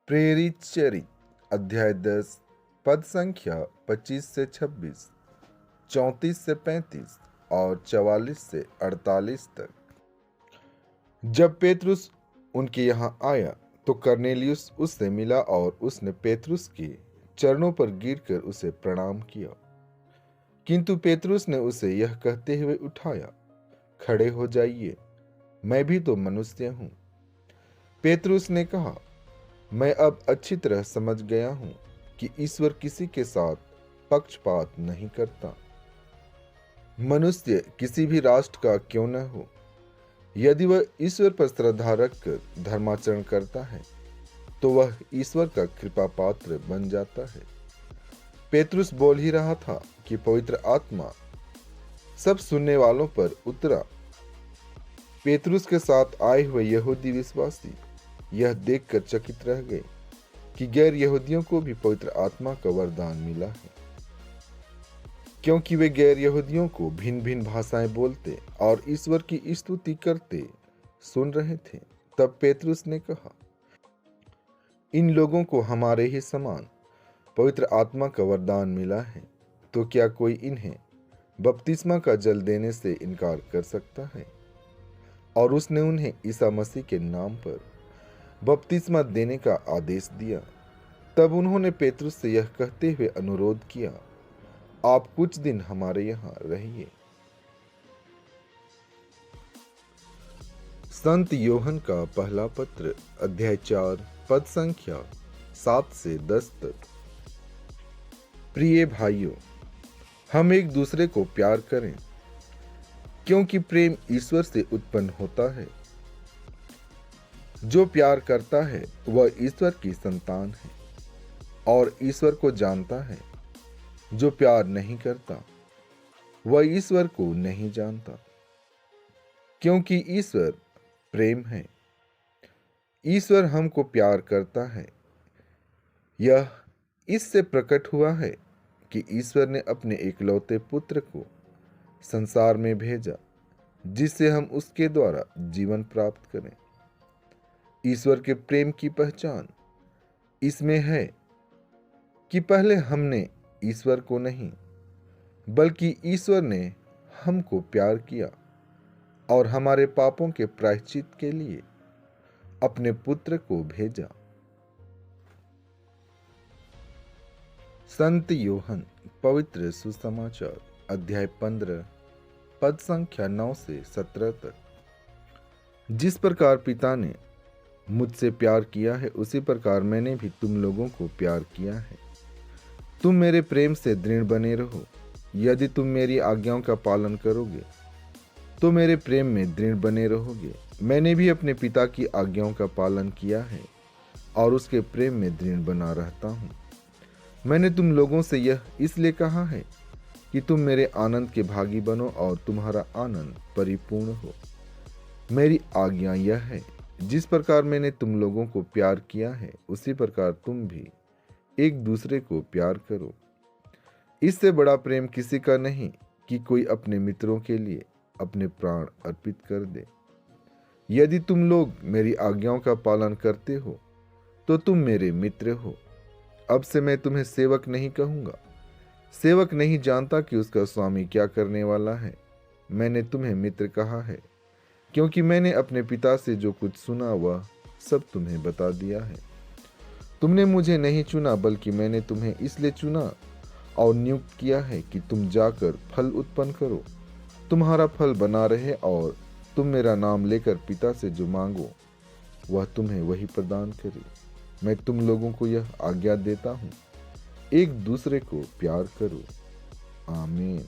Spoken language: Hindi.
प्रेरित चरित अध्याय 10 पद संख्या 25 से 26, 34 से 35 और 44 से 48 तक। जब पेतरुस उनके यहाँ आया तो कर्नेलियुस उससे मिला और उसने पेतरुस के चरणों पर गिरकर उसे प्रणाम किया। किंतु पेतरुस ने उसे यह कहते हुए उठाया, खड़े हो जाइए, मैं भी तो मनुष्य हूं। पेतरुस ने कहा, मैं अब अच्छी तरह समझ गया हूं कि ईश्वर किसी के साथ पक्षपात नहीं करता। मनुष्य किसी भी राष्ट्र का क्यों न हो, यदि वह ईश्वर पर श्रद्धा रखकर धर्माचरण करता है तो वह ईश्वर का कृपा पात्र बन जाता है। पेतरुस बोल ही रहा था कि पवित्र आत्मा सब सुनने वालों पर उतरा। पेतरुस के साथ आए हुए यहूदी विश्वासी यह देखकर चकित रह गए कि गैर यहूदियों को भी पवित्र आत्मा का वरदान मिला है, क्योंकि वे गैर यहूदियों को भिन्न भिन्न भाषाएं बोलते और ईश्वर की स्तुति करते सुन रहे थे। तब पेतरुस ने कहा, इन लोगों को हमारे ही समान पवित्र आत्मा का वरदान मिला है, तो क्या कोई इन्हें बपतिस्मा का जल देने से इनकार कर सकता है? और उसने उन्हें ईसा मसीह के नाम पर बपतिस्मा देने का आदेश दिया। तब उन्होंने पेतरुस से यह कहते हुए अनुरोध किया, आप कुछ दिन हमारे यहाँ रहिए। संत योहन का पहला पत्र अध्याय 4 पद संख्या 7 से 10 तक। प्रिय भाइयों, हम एक दूसरे को प्यार करें, क्योंकि प्रेम ईश्वर से उत्पन्न होता है। जो प्यार करता है वह ईश्वर की संतान है और ईश्वर को जानता है। जो प्यार नहीं करता वह ईश्वर को नहीं जानता, क्योंकि ईश्वर प्रेम है। ईश्वर हमको प्यार करता है, यह इससे प्रकट हुआ है कि ईश्वर ने अपने एकलौते पुत्र को संसार में भेजा, जिससे हम उसके द्वारा जीवन प्राप्त करें। ईश्वर के प्रेम की पहचान इसमें है कि पहले हमने ईश्वर को नहीं, बल्कि ईश्वर ने हमको प्यार किया और हमारे पापों के प्रायश्चित के लिए अपने पुत्र को भेजा। संत योहन पवित्र सुसमाचार अध्याय 15 पद संख्या 9 से 17 तक। जिस प्रकार पिता ने मुझसे प्यार किया है, उसी प्रकार मैंने भी तुम लोगों को प्यार किया है। तुम मेरे प्रेम से दृढ़ बने रहो। यदि तुम मेरी आज्ञाओं का पालन करोगे तो मेरे प्रेम में दृढ़ बने रहोगे। मैंने भी अपने पिता की आज्ञाओं का पालन किया है और उसके प्रेम में दृढ़ बना रहता हूँ। मैंने तुम लोगों से यह इसलिए कहा है कि तुम मेरे आनंद के भागी बनो और तुम्हारा आनंद परिपूर्ण हो। मेरी आज्ञा यह है, जिस प्रकार मैंने तुम लोगों को प्यार किया है, उसी प्रकार तुम भी एक दूसरे को प्यार करो। इससे बड़ा प्रेम किसी का नहीं कि कोई अपने मित्रों के लिए अपने प्राण अर्पित कर दे। यदि तुम लोग मेरी आज्ञाओं का पालन करते हो तो तुम मेरे मित्र हो। अब से मैं तुम्हें सेवक नहीं कहूँगा। सेवक नहीं जानता कि उसका स्वामी क्या करने वाला है। मैंने तुम्हें मित्र कहा है, क्योंकि मैंने अपने पिता से जो कुछ सुना वह सब तुम्हें बता दिया है। तुमने मुझे नहीं चुना, बल्कि मैंने तुम्हें इसलिए चुना और नियुक्त किया है कि तुम जाकर फल उत्पन्न करो, तुम्हारा फल बना रहे और तुम मेरा नाम लेकर पिता से जो मांगो वह तुम्हें वही प्रदान करे। मैं तुम लोगों को यह आज्ञा देता हूँ, एक दूसरे को प्यार करो। आमीन।